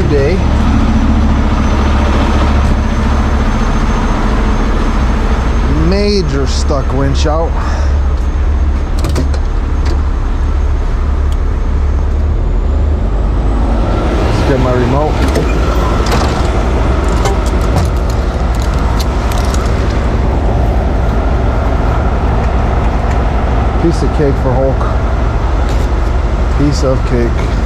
today. Major stuck winch out. Let's get my remote. Piece of cake for Hulk. Piece of cake.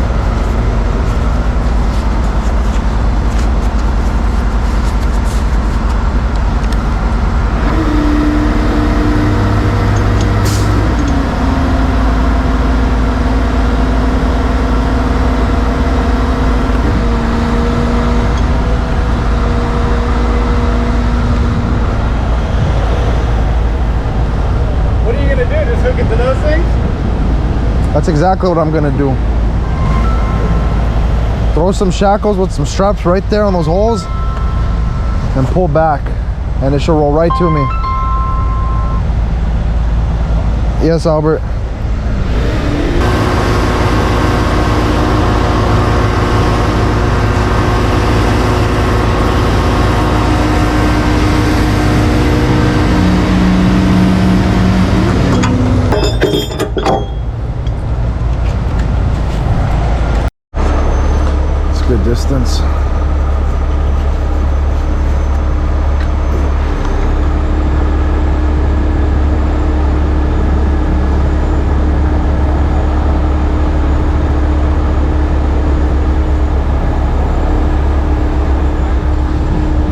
That's exactly what I'm gonna do. Throw some shackles with some straps right there on those holes and pull back, and it should roll right to me. Yes, Albert. Good distance.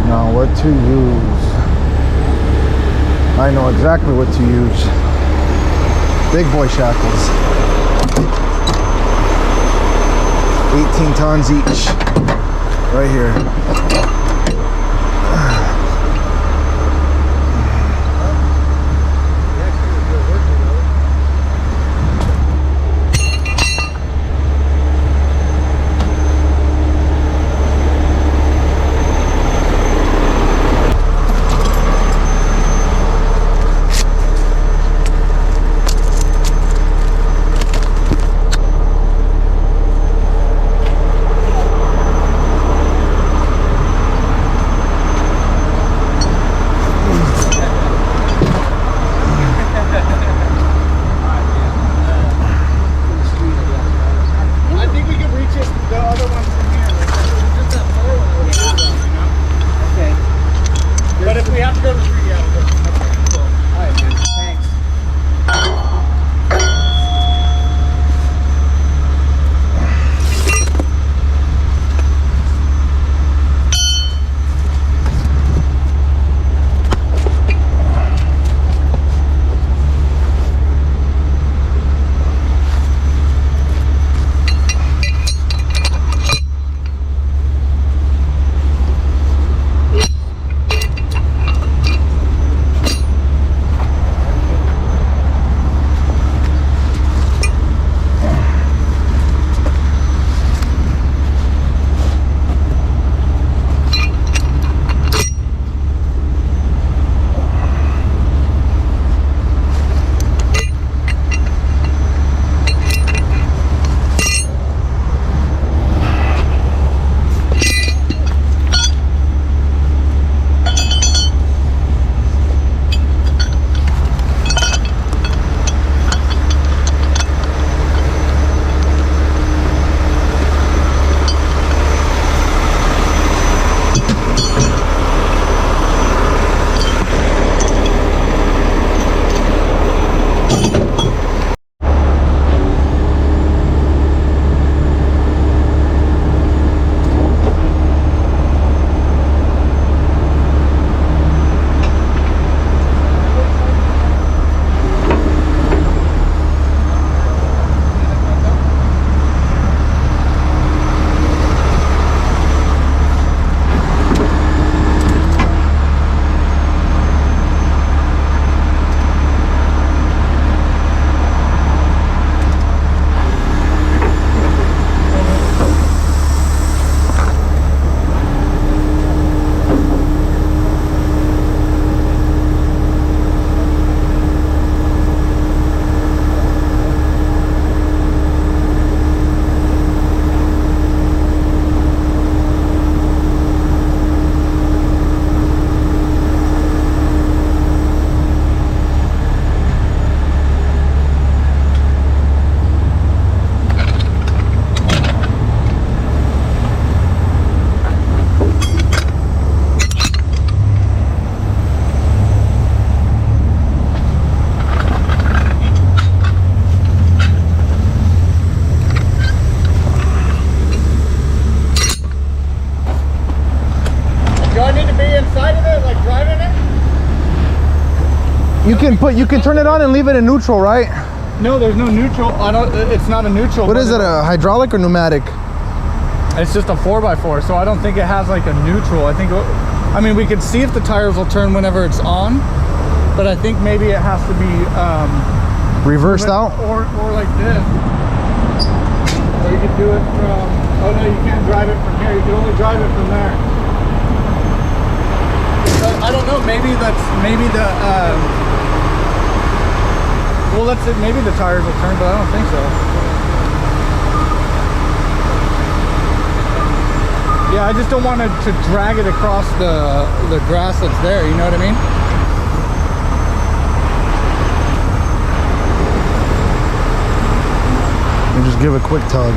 Now what to use? I know exactly what to use. Big boy shackles. 18 tons each, right here. Do I need to be inside of it, like driving it? You can turn it on and leave it in neutral, right? No, there's no neutral. It's not a neutral. What is it, a hydraulic or pneumatic? It's just a 4x4, so I don't think it has like a neutral. I mean, we can see if the tires will turn whenever it's on, but I think maybe it has to be reversed out? Or like this. Or you can do it from, oh no, you can't drive it from here. You can only drive it from there. I don't know, maybe the, well, maybe the tires will turn, but I don't think so. Yeah, I just don't want to drag it across the grass that's there, you know what I mean? And just give a quick tug.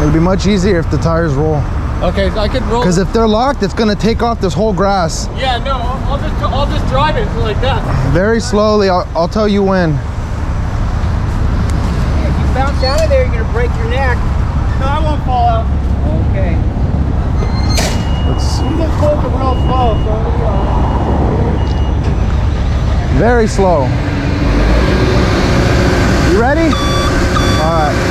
It'd be much easier if the tires roll. Okay, so I could roll. Because if they're locked, it's gonna take off this whole grass. Yeah, no, I'll just drive it like that. Very slowly. I'll tell you when. Hey, if you bounce out of there, you're gonna break your neck. No, I won't fall out. Okay. You just pull it real slow, so Very slow. You ready? All right.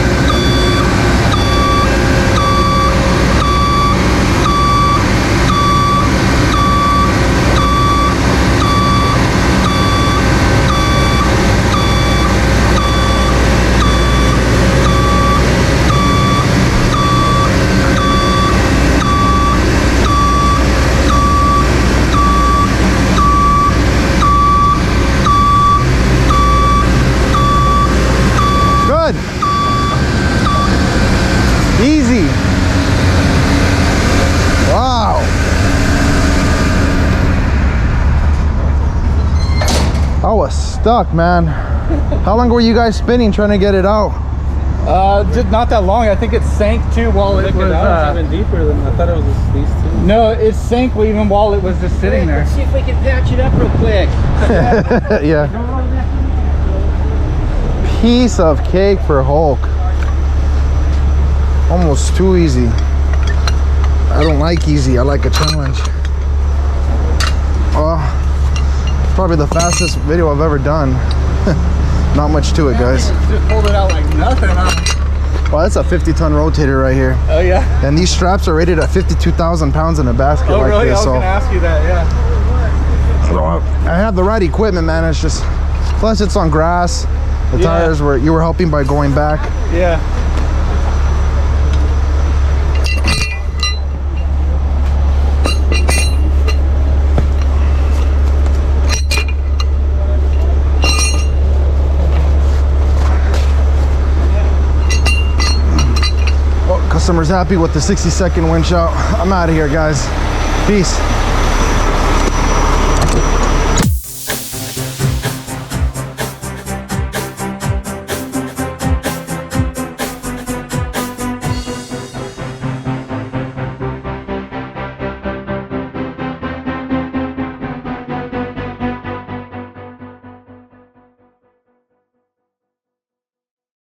Easy. Wow. I was stuck, man. How long were you guys spinning trying to get it out? just not that long. I think it sank too while it was even deeper than I thought it was these two. No, it sank even while it was just sitting there. Let's see if we can patch it up real quick. Yeah. Piece of cake for Hulk. Almost too easy. I don't like easy, I like a challenge. Oh, probably the fastest video I've ever done. Not much to it, guys. Just pulled it out like nothing, huh? Well, that's a 50-ton rotator right here. Oh yeah. And these straps are rated at 52,000 pounds in a basket Oh like really? this. I was gonna ask you that, yeah. I have the right equipment, man. It's just, plus it's on grass. The tires were, you were helping by going back. Yeah. Well, customer's happy with the 60-second winch out. I'm out of here, guys. Peace.